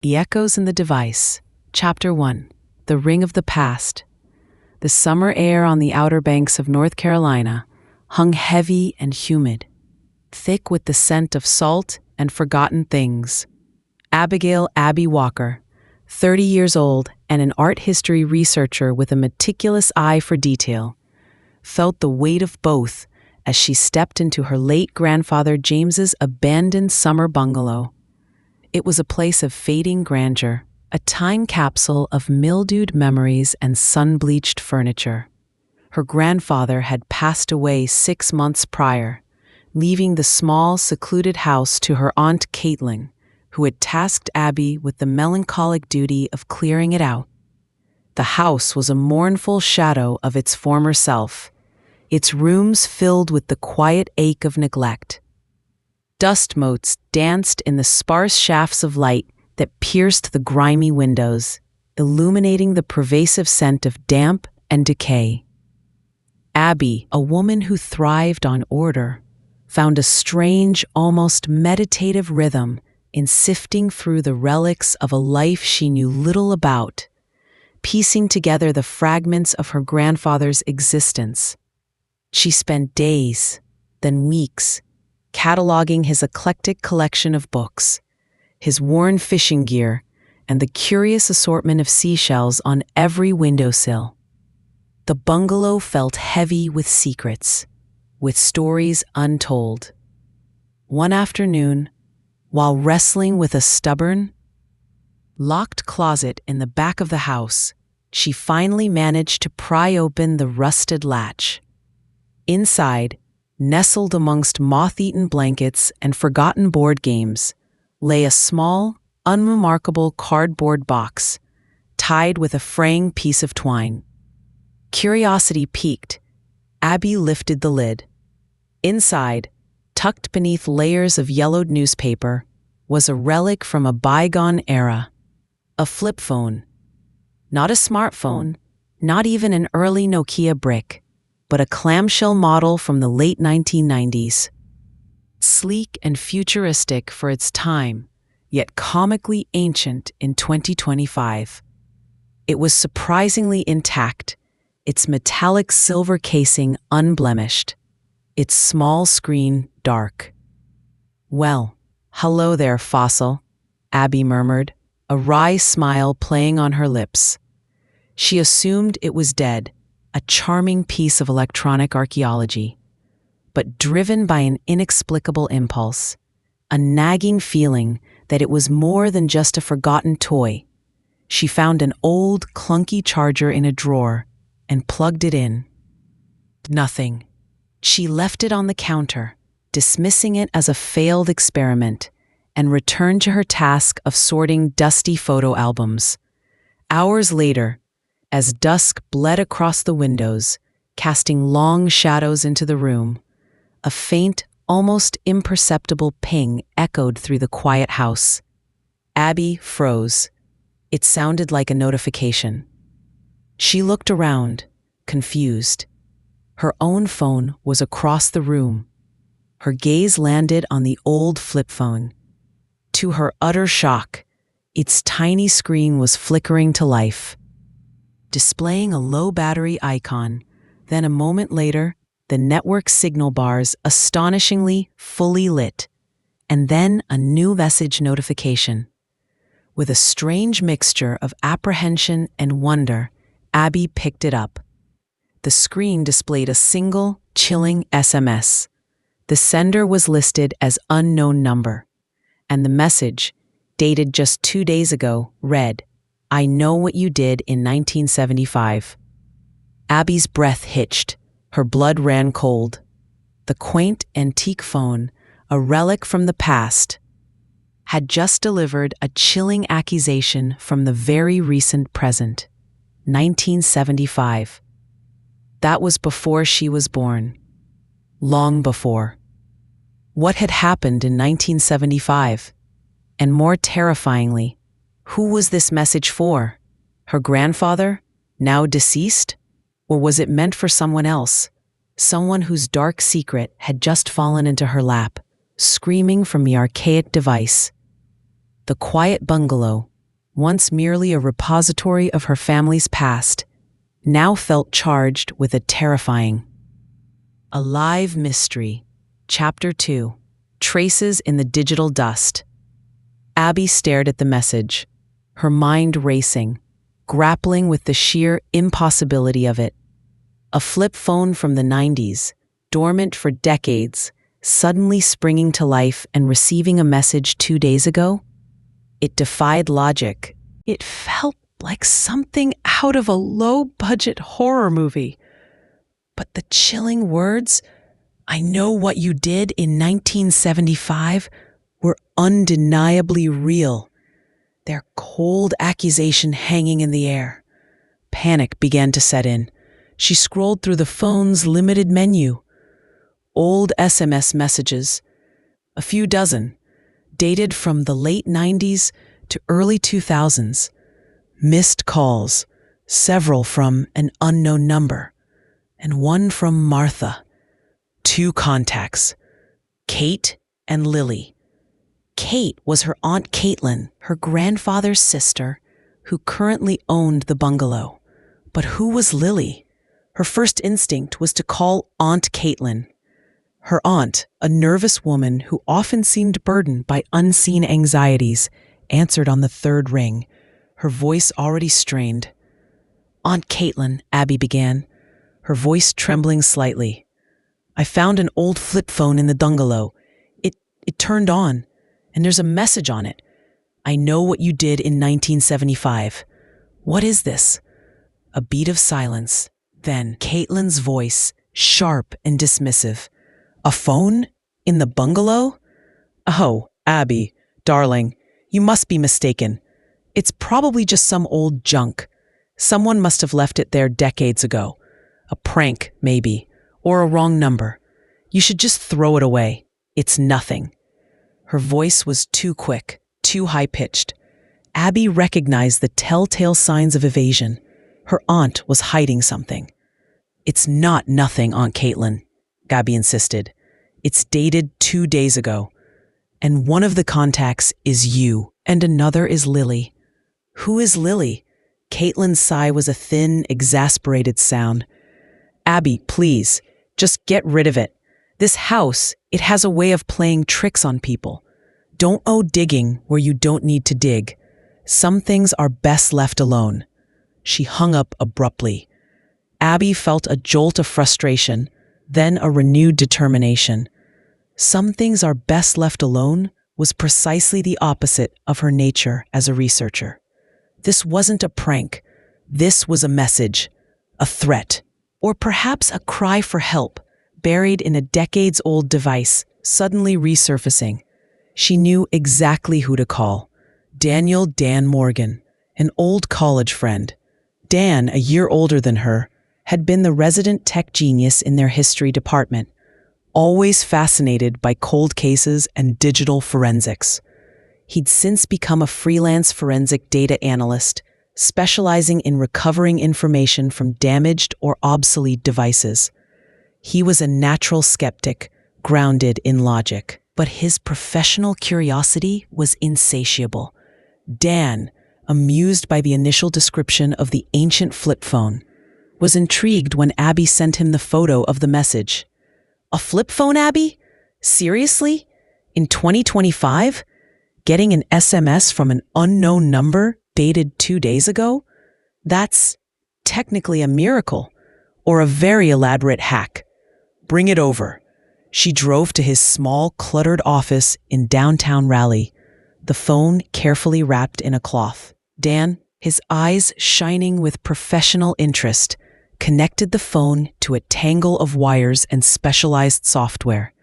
The Echoes in the Device. Chapter 1. The Ring of the Past. The summer air on the outer banks of North Carolina hung heavy and humid, thick with the scent of salt and forgotten things. Abigail "Abby" Walker, 30 years old and an art history researcher with a meticulous eye for detail, felt the weight of both as she stepped into her late grandfather James's abandoned summer bungalow. It was a place of fading grandeur, a time capsule of mildewed memories and sun-bleached furniture. Her grandfather had passed away 6 months prior, leaving the small, secluded house to her Aunt Caitlin, who had tasked Abby with the melancholic duty of clearing it out. The house was a mournful shadow of its former self, its rooms filled with the quiet ache of neglect. Dust motes danced in the sparse shafts of light that pierced the grimy windows, illuminating the pervasive scent of damp and decay. Abby, a woman who thrived on order, found a strange, almost meditative rhythm in sifting through the relics of a life she knew little about, piecing together the fragments of her grandfather's existence. She spent days, then weeks, cataloging his eclectic collection of books, his worn fishing gear, and the curious assortment of seashells on every windowsill. The bungalow felt heavy with secrets, with stories untold. One afternoon, while wrestling with a stubborn, locked closet in the back of the house, she finally managed to pry open the rusted latch. Inside, nestled amongst moth-eaten blankets and forgotten board games, lay a small, unremarkable cardboard box, tied with a fraying piece of twine. Curiosity piqued, Abby lifted the lid. Inside, tucked beneath layers of yellowed newspaper, was a relic from a bygone era. A flip phone. Not a smartphone, not even an early Nokia brick, but a clamshell model from the late 1990s. Sleek and futuristic for its time, yet comically ancient in 2025. It was surprisingly intact, its metallic silver casing unblemished, its small screen dark. "Well, hello there, fossil," Abby murmured, a wry smile playing on her lips. She assumed it was dead, a charming piece of electronic archaeology, but driven by an inexplicable impulse, a nagging feeling that it was more than just a forgotten toy. She found an old, clunky charger in a drawer and plugged it in. Nothing. She left it on the counter, dismissing it as a failed experiment, and returned to her task of sorting dusty photo albums. Hours later, as dusk bled across the windows, casting long shadows into the room, a faint, almost imperceptible ping echoed through the quiet house. Abby froze. It sounded like a notification. She looked around, confused. Her own phone was across the room. Her gaze landed on the old flip phone. To her utter shock, its tiny screen was flickering to life, displaying a low battery icon. Then a moment later, the network signal bars astonishingly fully lit, and then a new message notification. With a strange mixture of apprehension and wonder, Abby picked it up. The screen displayed a single, chilling SMS. The sender was listed as unknown number, and the message, dated just 2 days ago, read, "I know what you did in 1975. Abby's breath hitched. Her blood ran cold. The quaint antique phone, a relic from the past, had just delivered a chilling accusation from the very recent present. 1975. That was before she was born. Long before. What had happened in 1975? And more terrifyingly, who was this message for? Her grandfather, now deceased? Or was it meant for someone else? Someone whose dark secret had just fallen into her lap, screaming from the archaic device. The quiet bungalow, once merely a repository of her family's past, now felt charged with a terrifying, alive mystery. Chapter 2: Traces in the Digital Dust. Abby stared at the message, her mind racing, grappling with the sheer impossibility of it. A flip phone from the 90s, dormant for decades, suddenly springing to life and receiving a message 2 days ago? It defied logic. It felt like something out of a low-budget horror movie. But the chilling words, "I know what you did in 1975, were undeniably real, their cold accusation hanging in the air. Panic began to set in. She scrolled through the phone's limited menu. Old SMS messages, a few dozen, dated from the late 90s to early 2000s. Missed calls, several from an unknown number, and one from Martha. 2 contacts, Kate and Lily. Kate was her Aunt Caitlin, her grandfather's sister, who currently owned the bungalow. But who was Lily? Her first instinct was to call Aunt Caitlin. Her aunt, a nervous woman who often seemed burdened by unseen anxieties, answered on the 3rd ring, her voice already strained. "Aunt Caitlin," Abby began, her voice trembling slightly. "I found an old flip phone in the bungalow. It turned on, and there's a message on it. I know what you did in 1975. What is this?" A beat of silence. Then Caitlin's voice, sharp and dismissive. "A phone? In the bungalow? Oh, Abby, darling, you must be mistaken. It's probably just some old junk. Someone must have left it there decades ago. A prank, maybe, or a wrong number. You should just throw it away. It's nothing." Her voice was too quick, too high-pitched. Abby recognized the telltale signs of evasion. Her aunt was hiding something. "It's not nothing, Aunt Caitlin," Abby insisted. "It's dated 2 days ago. And one of the contacts is you, and another is Lily." "Who is Lily?" Caitlin's sigh was a thin, exasperated sound. "Abby, please, just get rid of it. This house, it has a way of playing tricks on people. Don't go digging where you don't need to dig. Some things are best left alone." She hung up abruptly. Abby felt a jolt of frustration, then a renewed determination. Some things are best left alone was precisely the opposite of her nature as a researcher. This wasn't a prank. This was a message, a threat, or perhaps a cry for help, buried in a decades-old device, suddenly resurfacing. She knew exactly who to call. Dan Morgan, an old college friend. Dan, a year older than her, had been the resident tech genius in their history department, always fascinated by cold cases and digital forensics. He'd since become a freelance forensic data analyst, specializing in recovering information from damaged or obsolete devices. He was a natural skeptic, grounded in logic, but his professional curiosity was insatiable. Dan, amused by the initial description of the ancient flip phone, was intrigued when Abby sent him the photo of the message. "A flip phone, Abby? Seriously? In 2025? Getting an SMS from an unknown number dated 2 days ago? That's technically a miracle, or a very elaborate hack. Bring it over." She drove to his small, cluttered office in downtown Raleigh, the phone carefully wrapped in a cloth. Dan, his eyes shining with professional interest, connected the phone to a tangle of wires and specialized software.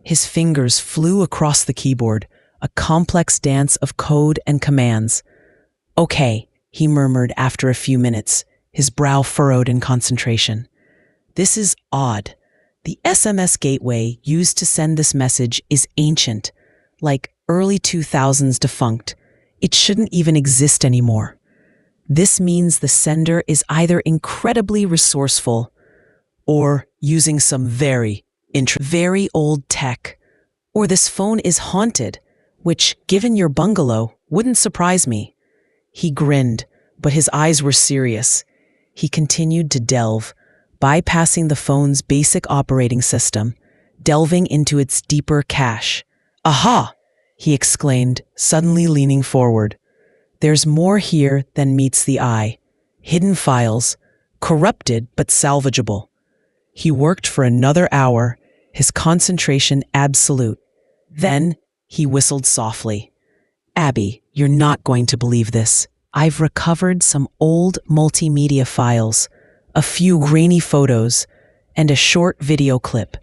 His fingers flew across the keyboard, a complex dance of code and commands. "Okay," he murmured after a few minutes, his brow furrowed in concentration. "This is odd. The SMS gateway used to send this message is ancient, like early 2000s defunct. It shouldn't even exist anymore. This means the sender is either incredibly resourceful or using some very old tech, or this phone is haunted, which, given your bungalow, wouldn't surprise me." He grinned, but his eyes were serious. He continued to delve, bypassing the phone's basic operating system, delving into its deeper cache. "Aha!" he exclaimed, suddenly leaning forward. "There's more here than meets the eye. Hidden files, corrupted but salvageable." He worked for another hour, his concentration absolute. Then he whistled softly. "Abby, you're not going to believe this. I've recovered some old multimedia files, a few grainy photos, and a short video clip.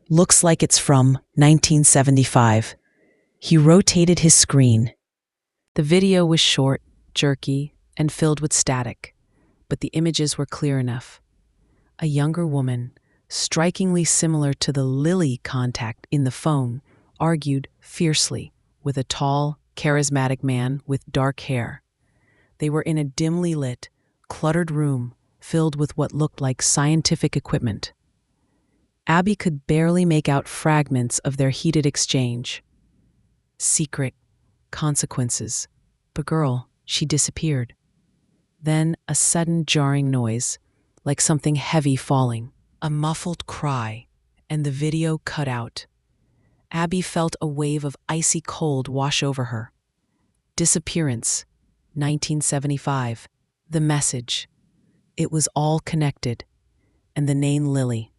Looks like it's from 1975. He rotated his screen. The video was short, jerky, and filled with static, but the images were clear enough. A younger woman, strikingly similar to the Lily contact in the phone, argued fiercely with a tall, charismatic man with dark hair. They were in a dimly lit, cluttered room filled with what looked like scientific equipment. Abby could barely make out fragments of their heated exchange. Secret, consequences. But girl, she disappeared. Then a sudden jarring noise, like something heavy falling. A muffled cry, and the video cut out. Abby felt a wave of icy cold wash over her. Disappearance, 1975. The message. It was all connected, and the name Lily.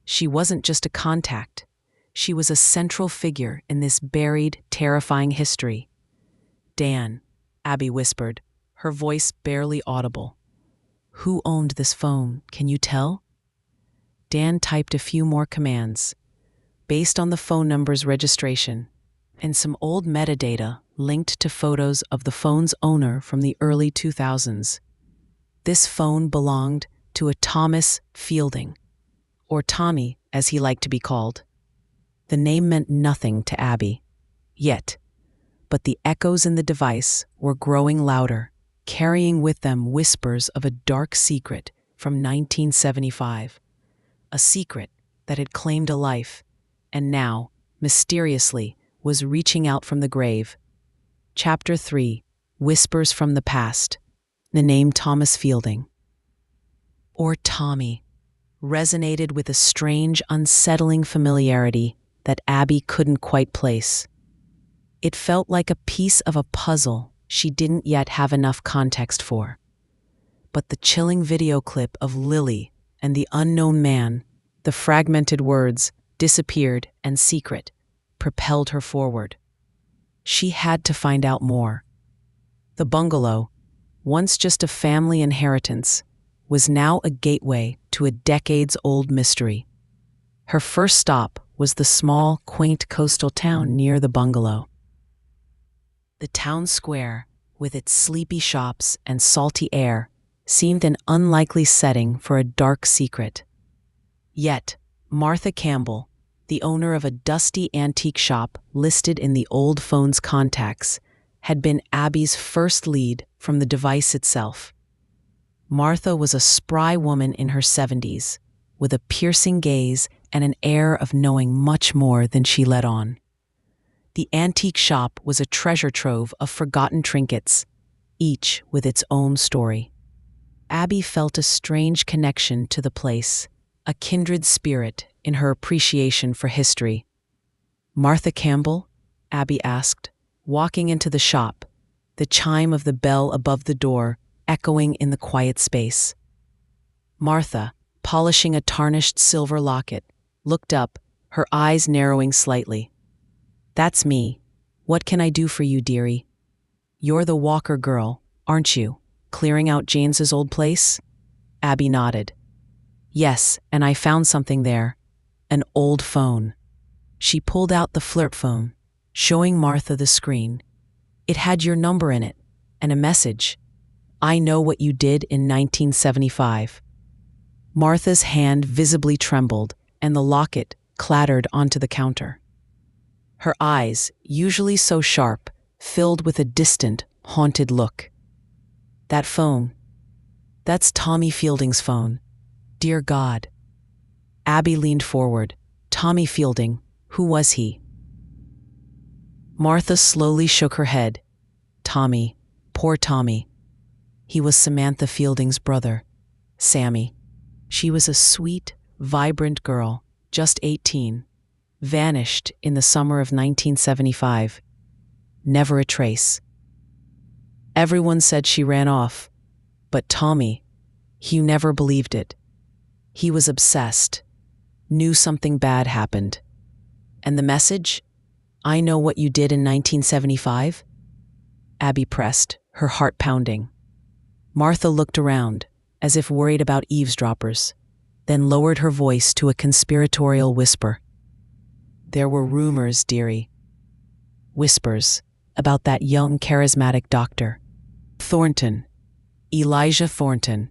She wasn't just a contact. She was a central figure in this buried, terrifying history. "Dan," Abby whispered, her voice barely audible. "Who owned this phone, can you tell?" Dan typed a few more commands, based on the phone number's registration, and some old metadata linked to photos of the phone's owner from the early 2000s. This phone belonged to a Thomas Fielding, or Tommy as he liked to be called. The name meant nothing to Abby, yet, but the echoes in the device were growing louder, carrying with them whispers of a dark secret from 1975. A secret that had claimed a life, and now, mysteriously, was reaching out from the grave. Chapter 3, Whispers from the Past. The name Thomas Fielding, or Tommy, resonated with a strange, unsettling familiarity that Abby couldn't quite place. It felt like a piece of a puzzle she didn't yet have enough context for. But the chilling video clip of Lily and the unknown man, the fragmented words, disappeared and secret, propelled her forward. She had to find out more. The bungalow, once just a family inheritance, was now a gateway to a decades-old mystery. Her first stop was the small, quaint coastal town near the bungalow. The town square, with its sleepy shops and salty air, seemed an unlikely setting for a dark secret. Yet, Martha Campbell, the owner of a dusty antique shop listed in the old phone's contacts, had been Abby's first lead from the device itself. Martha was a spry woman in her 70s, with a piercing gaze and an air of knowing much more than she let on. The antique shop was a treasure trove of forgotten trinkets, each with its own story. Abby felt a strange connection to the place, a kindred spirit in her appreciation for history. "Martha Campbell?" Abby asked, walking into the shop, the chime of the bell above the door echoing in the quiet space. Martha, polishing a tarnished silver locket, looked up, her eyes narrowing slightly. "That's me. What can I do for you, dearie? You're the Walker girl, aren't you, clearing out James's old place?" Abby nodded. "Yes, and I found something there. An old phone." She pulled out the flip phone, showing Martha the screen. It had your number in it, and a message. "I know what you did in 1975. Martha's hand visibly trembled, and the locket clattered onto the counter. Her eyes, usually so sharp, filled with a distant, haunted look. "That phone. That's Tommy Fielding's phone. Dear God." Abby leaned forward. Tommy Fielding, who was he? Martha slowly shook her head. "Tommy, Poor Tommy. He was Samantha Fielding's brother, Sammy. She was a sweet, vibrant girl, just 18, vanished in the summer of 1975. Never a trace. Everyone said she ran off, but Tommy, he never believed it. He was obsessed, knew something bad happened. And the message? I know what you did in 1975? Abby pressed, her heart pounding. Martha looked around, as if worried about eavesdroppers, then lowered her voice to a conspiratorial whisper. There were rumors, dearie. Whispers about that young, charismatic doctor. Thornton. Elijah Thornton.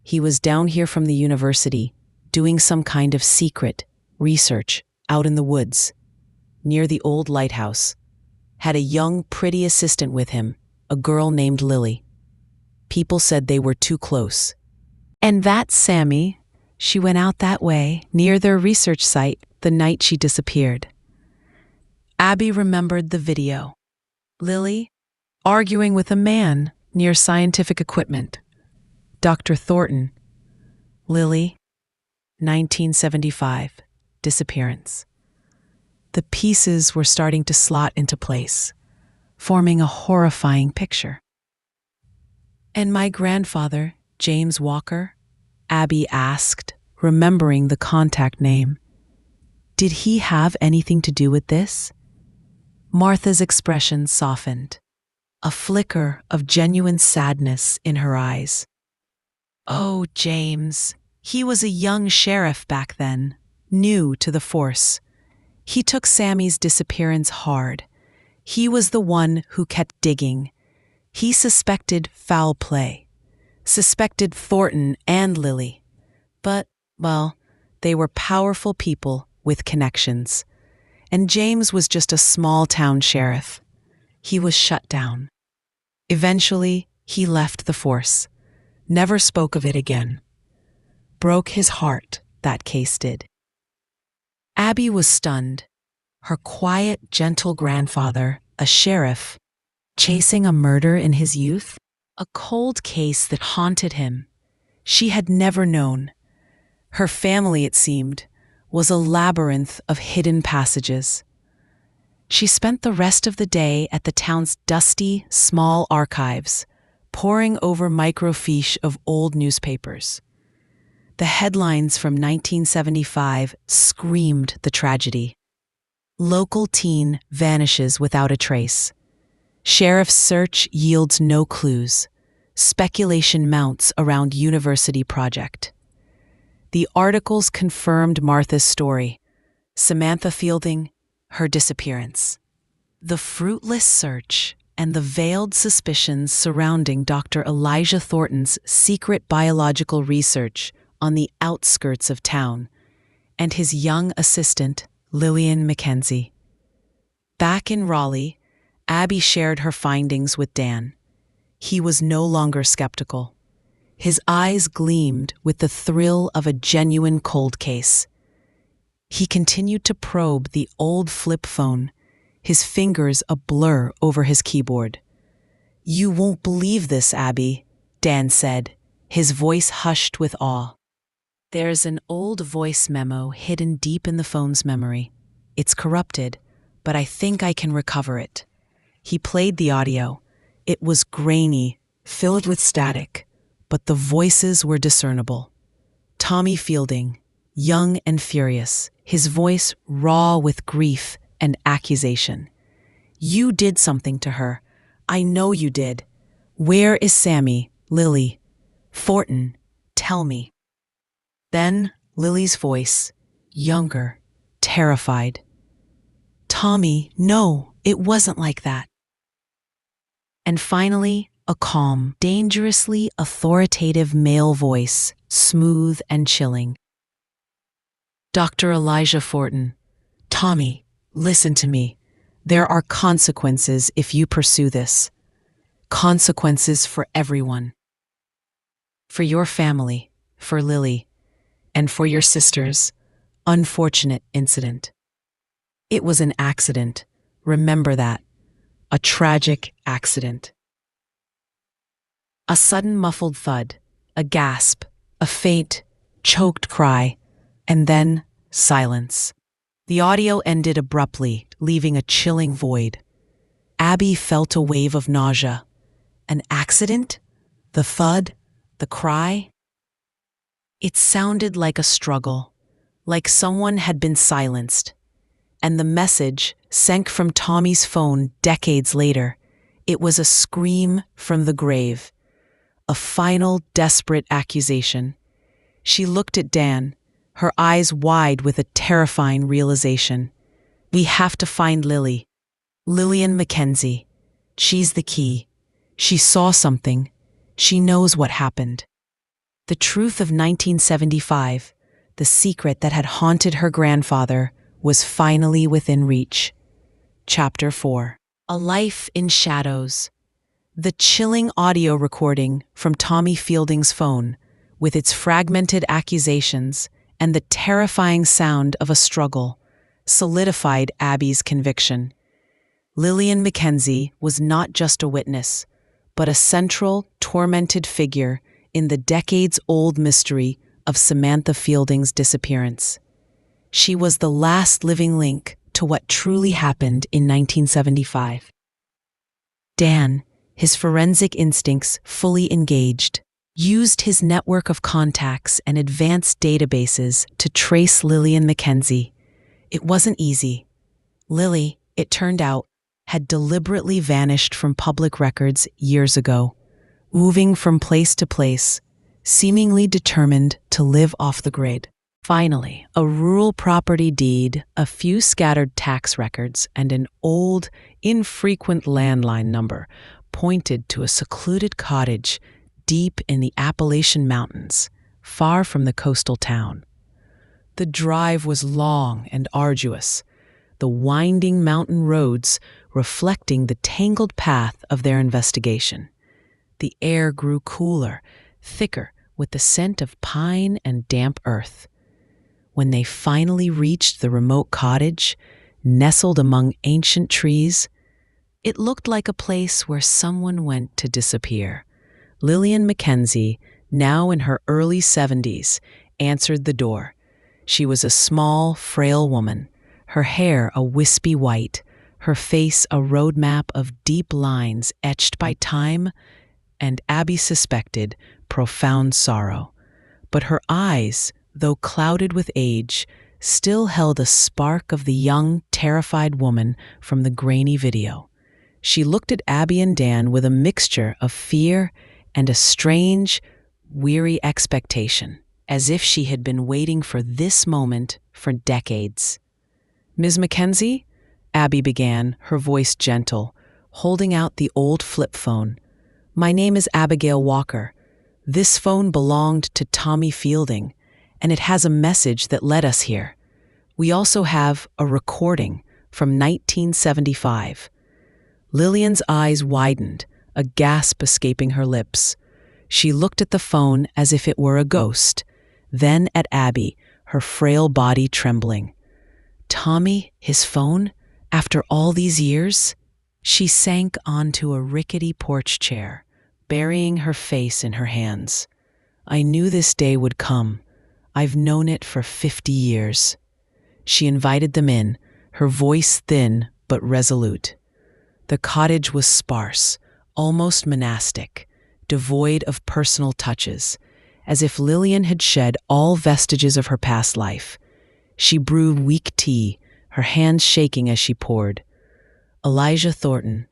He was down here from the university, doing some kind of secret research out in the woods, near the old lighthouse. Had a young, pretty assistant with him, a girl named Lily. People said they were too close. And that's Sammy. She went out that way, near their research site, the night she disappeared. Abby remembered the video. Lily, arguing with a man near scientific equipment. Dr. Thornton. Lily, 1975, disappearance. The pieces were starting to slot into place, forming a horrifying picture. And my grandfather, James Walker? Abby asked, remembering the contact name. Did he have anything to do with this? Martha's expression softened, a flicker of genuine sadness in her eyes. Oh, James. He was a young sheriff back then, new to the force. He took Sammy's disappearance hard. He was the one who kept digging. He suspected foul play, suspected Thornton and Lily. But, well, they were powerful people with connections. And James was just a small-town sheriff. He was shut down. Eventually, he left the force. Never spoke of it again. Broke his heart, that case did. Abby was stunned. Her quiet, gentle grandfather, a sheriff, chasing a murder in his youth? A cold case that haunted him. She had never known. Her family, it seemed, was a labyrinth of hidden passages. She spent the rest of the day at the town's dusty, small archives, poring over microfiche of old newspapers. The headlines from 1975 screamed the tragedy. Local teen vanishes without a trace. Sheriff's search yields no clues. Speculation mounts around university project. The articles confirmed Martha's story. Samantha Fielding, her disappearance. The fruitless search and the veiled suspicions surrounding Dr. Elijah Thornton's secret biological research on the outskirts of town, and his young assistant, Lillian Mackenzie. Back in Raleigh, Abby shared her findings with Dan. He was no longer skeptical. His eyes gleamed with the thrill of a genuine cold case. He continued to probe the old flip phone, his fingers a blur over his keyboard. "You won't believe this, Abby," Dan said, his voice hushed with awe. "There's an old voice memo hidden deep in the phone's memory. It's corrupted, but I think I can recover it." He played the audio. It was grainy, filled with static, but the voices were discernible. Tommy Fielding, young and furious, his voice raw with grief and accusation. "You did something to her. I know you did. Where is Sammy, Lily? Thornton, tell me." Then Lily's voice, younger, terrified. "Tommy, no, it wasn't like that." And finally, a calm, dangerously authoritative male voice, smooth and chilling. "Dr. Elijah Thornton, Tommy, listen to me. There are consequences if you pursue this. Consequences for everyone. For your family, for Lily, and for your sister's unfortunate incident. It was an accident. Remember that. A tragic accident." A sudden muffled thud, a gasp, a faint, choked cry, and then silence. The audio ended abruptly, leaving a chilling void. Abby felt a wave of nausea. An accident? The thud? The cry? It sounded like a struggle, like someone had been silenced. And the message sank from Tommy's phone decades later. It was a scream from the grave, a final desperate accusation. She looked at Dan, her eyes wide with a terrifying realization. We have to find Lily. Lillian Mackenzie. She's the key. She saw something. She knows what happened. The truth of 1975, the secret that had haunted her grandfather, was finally within reach. Chapter 4. A Life in Shadows. The chilling audio recording from Tommy Fielding's phone, with its fragmented accusations and the terrifying sound of a struggle, solidified Abby's conviction. Lillian Mackenzie was not just a witness, but a central, tormented figure in the decades-old mystery of Samantha Fielding's disappearance. She was the last living link to what truly happened in 1975. Dan, his forensic instincts fully engaged, used his network of contacts and advanced databases to trace Lillian Mackenzie. It wasn't easy. Lily, it turned out, had deliberately vanished from public records years ago, moving from place to place, seemingly determined to live off the grid. Finally, a rural property deed, a few scattered tax records, and an old, infrequent landline number pointed to a secluded cottage deep in the Appalachian Mountains, far from the coastal town. The drive was long and arduous, the winding mountain roads reflecting the tangled path of their investigation. The air grew cooler, thicker, with the scent of pine and damp earth. When they finally reached the remote cottage, nestled among ancient trees, it looked like a place where someone went to disappear. Lillian Mackenzie, now in her early 70s, answered the door. She was a small, frail woman, her hair a wispy white, her face a roadmap of deep lines etched by time and, Abby suspected, profound sorrow. But her eyes, though clouded with age, still held a spark of the young, terrified woman from the grainy video. She looked at Abby and Dan with a mixture of fear and a strange, weary expectation, as if she had been waiting for this moment for decades. "Ms. Mackenzie?" Abby began, her voice gentle, holding out the old flip phone. "My name is Abigail Walker. This phone belonged to Tommy Fielding, and it has a message that led us here. We also have a recording from 1975. Lillian's eyes widened, a gasp escaping her lips. She looked at the phone as if it were a ghost, then at Abby, her frail body trembling. Tommy, his phone? After all these years? She sank onto a rickety porch chair, burying her face in her hands. I knew this day would come. I've known it for 50 years. She invited them in, her voice thin but resolute. The cottage was sparse, almost monastic, devoid of personal touches, as if Lillian had shed all vestiges of her past life. She brewed weak tea, her hands shaking as she poured. Elijah Thornton.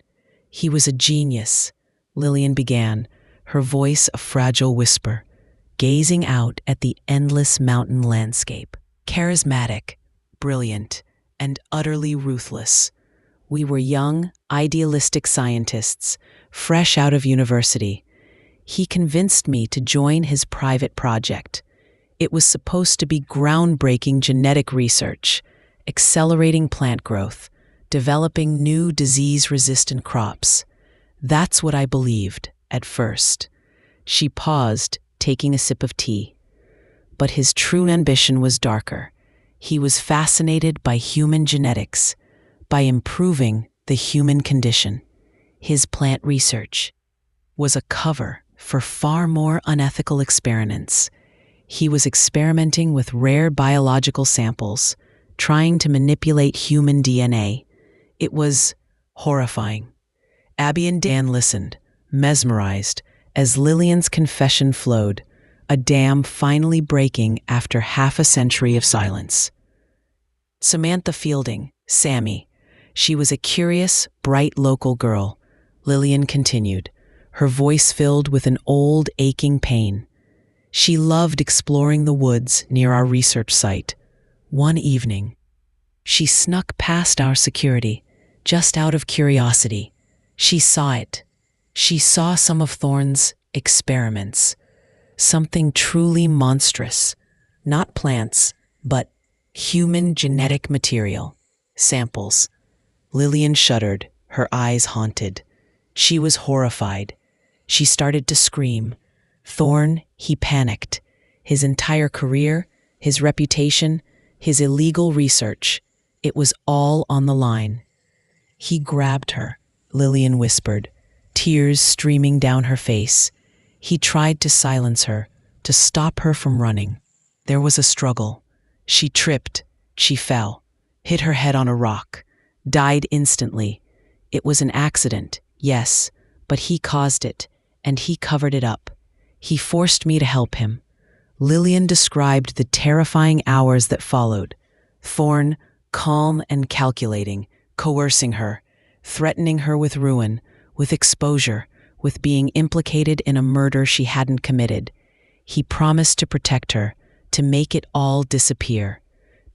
He was a genius, Lillian began, her voice a fragile whisper, gazing out at the endless mountain landscape. Charismatic, brilliant, and utterly ruthless. We were young, idealistic scientists, fresh out of university. He convinced me to join his private project. It was supposed to be groundbreaking genetic research, accelerating plant growth, developing new disease-resistant crops. That's what I believed, at first. She paused, taking a sip of tea. But his true ambition was darker. He was fascinated by human genetics, by improving the human condition. His plant research was a cover for far more unethical experiments. He was experimenting with rare biological samples, trying to manipulate human DNA. It was horrifying. Abby and Dan listened, mesmerized, as Lillian's confession flowed, a dam finally breaking after half a century of silence. Samantha Fielding, Sammy. She was a curious, bright local girl. Lillian continued, her voice filled with an old, aching pain. She loved exploring the woods near our research site. One evening, she snuck past our security, just out of curiosity. She saw it. She saw some of Thorne's experiments. Something truly monstrous. Not plants, but human genetic material. Samples. Lillian shuddered, her eyes haunted. She was horrified. She started to scream. Thorne, he panicked. His entire career, his reputation, his illegal research. It was all on the line. He grabbed her, Lillian whispered, tears streaming down her face. He tried to silence her, to stop her from running. There was a struggle. She tripped, she fell, hit her head on a rock, died instantly. It was an accident, yes, but he caused it, and he covered it up. He forced me to help him. Lillian described the terrifying hours that followed. Thorne, calm and calculating, coercing her, threatening her with ruin, with exposure, with being implicated in a murder she hadn't committed. He promised to protect her, to make it all disappear.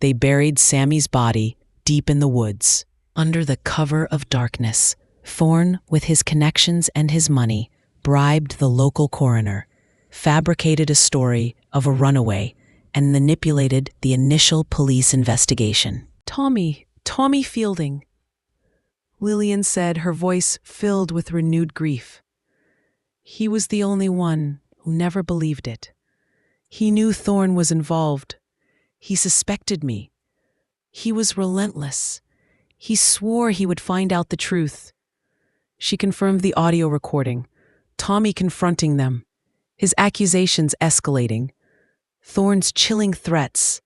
They buried Sammy's body deep in the woods. Under the cover of darkness, Thorne, with his connections and his money, bribed the local coroner, fabricated a story of a runaway, and manipulated the initial police investigation. Tommy Fielding, Lillian said, her voice filled with renewed grief. He was the only one who never believed it. He knew Thorne was involved. He suspected me. He was relentless. He swore he would find out the truth. She confirmed the audio recording, Tommy confronting them, his accusations escalating, Thorne's chilling threats,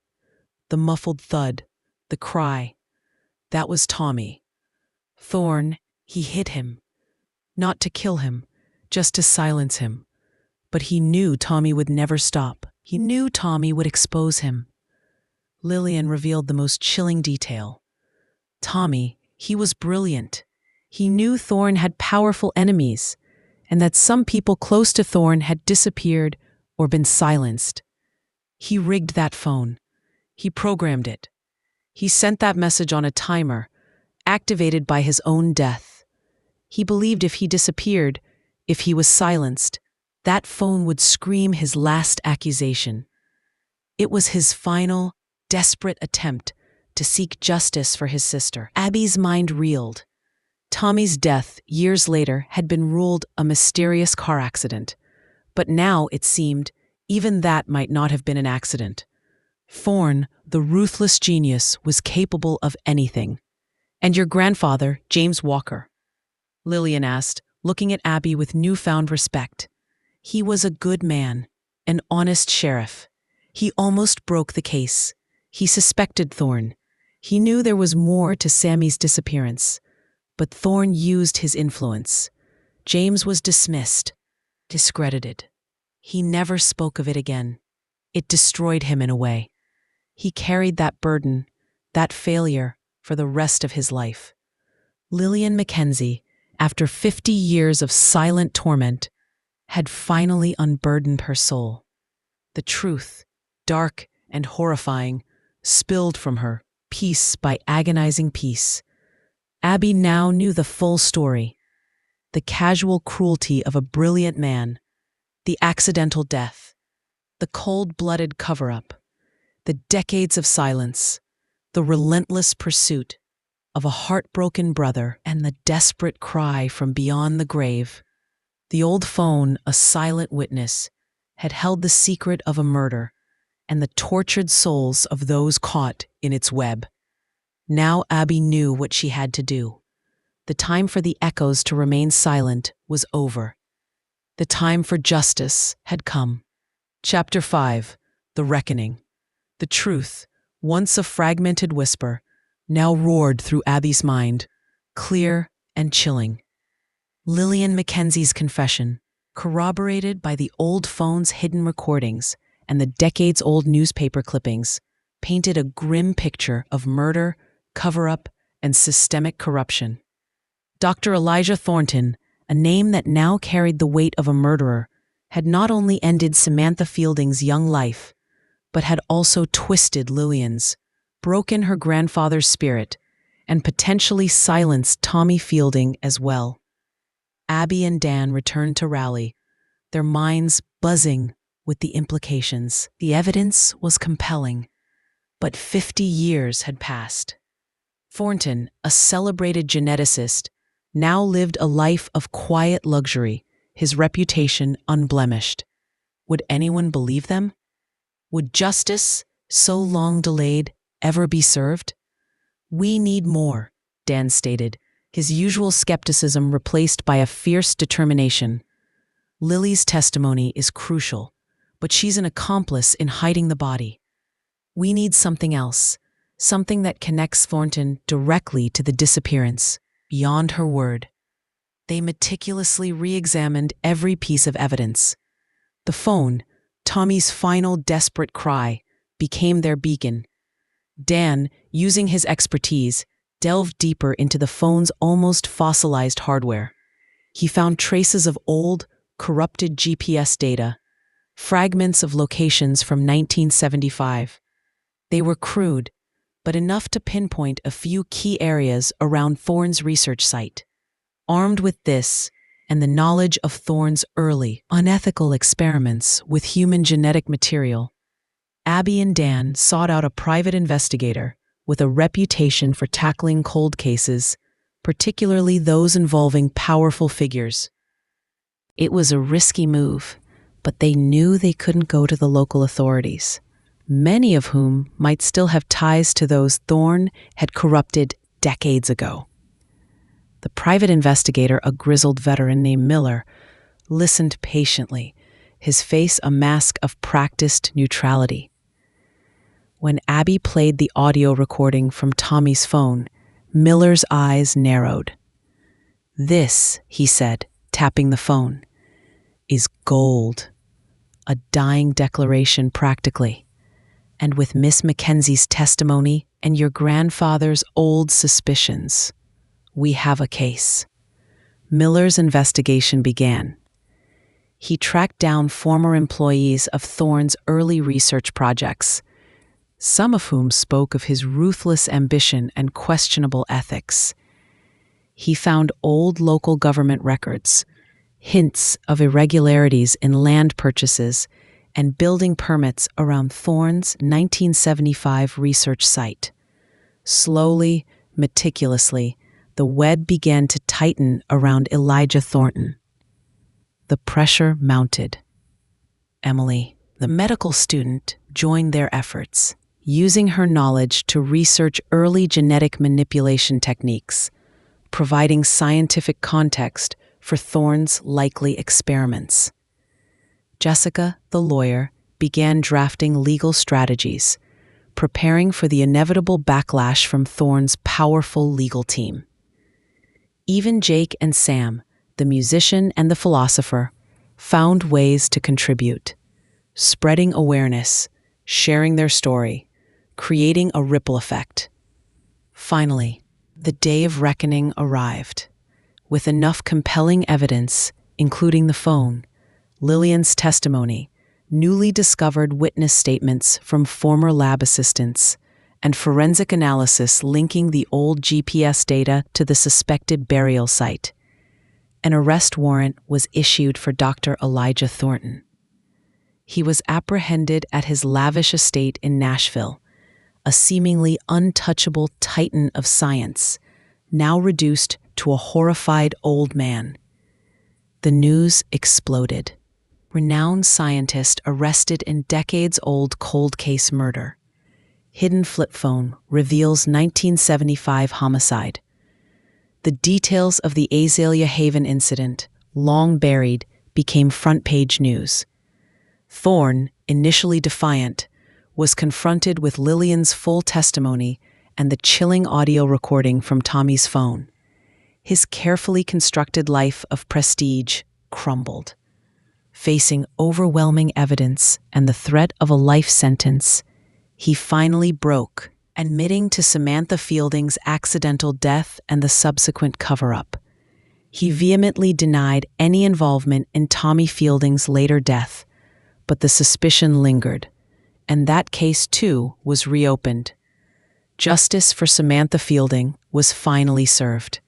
the muffled thud, the cry. That was Tommy. Thorne, he hit him. Not to kill him, just to silence him. But he knew Tommy would never stop. He knew Tommy would expose him. Lillian revealed the most chilling detail. Tommy, he was brilliant. He knew Thorne had powerful enemies, and that some people close to Thorne had disappeared or been silenced. He rigged that phone. He programmed it. He sent that message on a timer, activated by his own death. He believed if he disappeared, if he was silenced, that phone would scream his last accusation. It was his final, desperate attempt to seek justice for his sister. Abby's mind reeled. Tommy's death, years later, had been ruled a mysterious car accident. But now, it seemed, even that might not have been an accident. Thorne, the ruthless genius, was capable of anything. And your grandfather, James Walker? Lillian asked, looking at Abby with newfound respect. He was a good man, an honest sheriff. He almost broke the case. He suspected Thorne. He knew there was more to Sammy's disappearance. But Thorne used his influence. James was dismissed, discredited. He never spoke of it again. It destroyed him in a way. He carried that burden, that failure, for the rest of his life. Lillian Mackenzie, after 50 years of silent torment, had finally unburdened her soul. The truth, dark and horrifying, spilled from her, piece by agonizing piece. Abby now knew the full story. The casual cruelty of a brilliant man, the accidental death, the cold-blooded cover-up, the decades of silence, the relentless pursuit of a heartbroken brother, and the desperate cry from beyond the grave. The old phone, a silent witness, had held the secret of a murder and the tortured souls of those caught in its web. Now Abby knew what she had to do. The time for the echoes to remain silent was over. The time for justice had come. Chapter 5. The Reckoning. The truth, once a fragmented whisper, now roared through Abby's mind, clear and chilling. Lillian Mackenzie's confession, corroborated by the old phone's hidden recordings and the decades-old newspaper clippings, painted a grim picture of murder, cover-up, and systemic corruption. Dr. Elijah Thornton, a name that now carried the weight of a murderer, had not only ended Samantha Fielding's young life, but had also twisted Lillian's, broken her grandfather's spirit, and potentially silenced Tommy Fielding as well. Abby and Dan returned to Raleigh, their minds buzzing with the implications. The evidence was compelling, but 50 years had passed. Thornton, a celebrated geneticist, now lived a life of quiet luxury, his reputation unblemished. Would anyone believe them? Would justice, so long delayed, ever be served? "We need more," Dan stated, his usual skepticism replaced by a fierce determination. "Lily's testimony is crucial, but she's an accomplice in hiding the body. We need something else, something that connects Thornton directly to the disappearance, beyond her word." They meticulously re-examined every piece of evidence. The phone, Tommy's final desperate cry, became their beacon. Dan, using his expertise, delved deeper into the phone's almost fossilized hardware. He found traces of old, corrupted GPS data, fragments of locations from 1975. They were crude, but enough to pinpoint a few key areas around Thorne's research site. Armed with this, and the knowledge of Thorne's early, unethical experiments with human genetic material, Abby and Dan sought out a private investigator with a reputation for tackling cold cases, particularly those involving powerful figures. It was a risky move, but they knew they couldn't go to the local authorities, many of whom might still have ties to those Thorne had corrupted decades ago. The private investigator, a grizzled veteran named Miller, listened patiently, his face a mask of practiced neutrality. When Abby played the audio recording from Tommy's phone, Miller's eyes narrowed. "This," he said, tapping the phone, "is gold. A dying declaration practically. And with Miss Mackenzie's testimony and your grandfather's old suspicions, we have a case." Miller's investigation began. He tracked down former employees of Thorne's early research projects, some of whom spoke of his ruthless ambition and questionable ethics. He found old local government records, hints of irregularities in land purchases and building permits around Thorne's 1975 research site. Slowly, meticulously, the web began to tighten around Elijah Thornton. The pressure mounted. Emily, the medical student, joined their efforts, using her knowledge to research early genetic manipulation techniques, providing scientific context for Thorne's likely experiments. Jessica, the lawyer, began drafting legal strategies, preparing for the inevitable backlash from Thorne's powerful legal team. Even Jake and Sam, the musician and the philosopher, found ways to contribute, spreading awareness, sharing their story, creating a ripple effect. Finally, the day of reckoning arrived. With enough compelling evidence, including the phone, Lillian's testimony, newly discovered witness statements from former lab assistants, and forensic analysis linking the old GPS data to the suspected burial site, an arrest warrant was issued for Dr. Elijah Thornton. He was apprehended at his lavish estate in Nashville, a seemingly untouchable titan of science, now reduced to a horrified old man. The news exploded. Renowned scientist arrested in decades-old cold case murder. Hidden flip phone reveals 1975 homicide. The details of the Azalea Haven incident, long buried, became front-page news. Thorne, initially defiant, was confronted with Lillian's full testimony and the chilling audio recording from Tommy's phone. His carefully constructed life of prestige crumbled. Facing overwhelming evidence and the threat of a life sentence, he finally broke, admitting to Samantha Fielding's accidental death and the subsequent cover-up. He vehemently denied any involvement in Tommy Fielding's later death, but the suspicion lingered, and that case too was reopened. Justice for Samantha Fielding was finally served.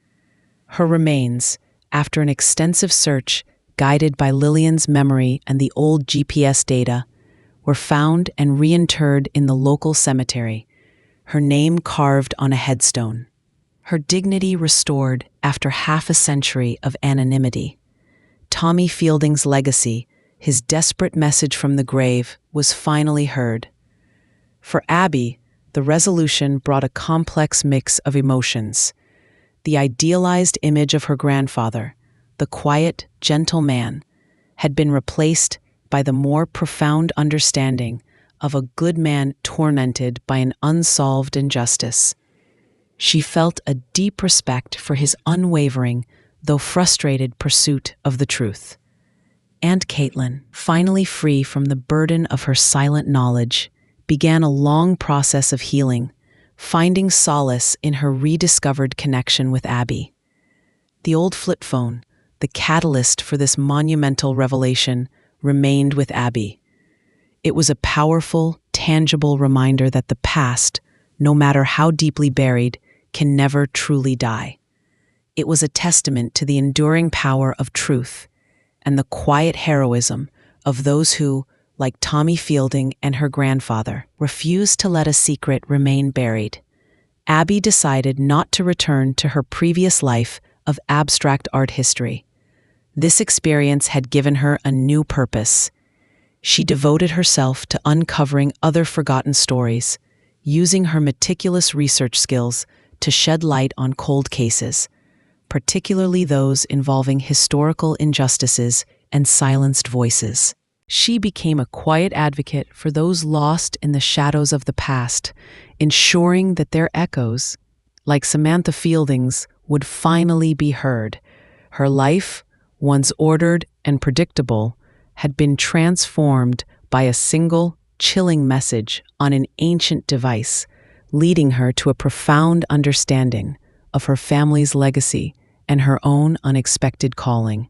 Her remains, after an extensive search guided by Lillian's memory and the old GPS data, were found and reinterred in the local cemetery, her name carved on a headstone. Her dignity restored after half a century of anonymity. Tommy Fielding's legacy, his desperate message from the grave, was finally heard. For Abby, the resolution brought a complex mix of emotions. The idealized image of her grandfather, the quiet, gentle man, had been replaced by the more profound understanding of a good man tormented by an unsolved injustice. She felt a deep respect for his unwavering, though frustrated, pursuit of the truth. Aunt Caitlin, finally free from the burden of her silent knowledge, began a long process of healing, finding solace in her rediscovered connection with Abby. The old flip phone, the catalyst for this monumental revelation, remained with Abby. It was a powerful, tangible reminder that the past, no matter how deeply buried, can never truly die. It was a testament to the enduring power of truth and the quiet heroism of those who, like Tommy Fielding and her grandfather, refused to let a secret remain buried. Abby decided not to return to her previous life of abstract art history. This experience had given her a new purpose. She devoted herself to uncovering other forgotten stories, using her meticulous research skills to shed light on cold cases, particularly those involving historical injustices and silenced voices. She became a quiet advocate for those lost in the shadows of the past, ensuring that their echoes, like Samantha Fielding's, would finally be heard. Her life, once ordered and predictable, had been transformed by a single, chilling message on an ancient device, leading her to a profound understanding of her family's legacy and her own unexpected calling.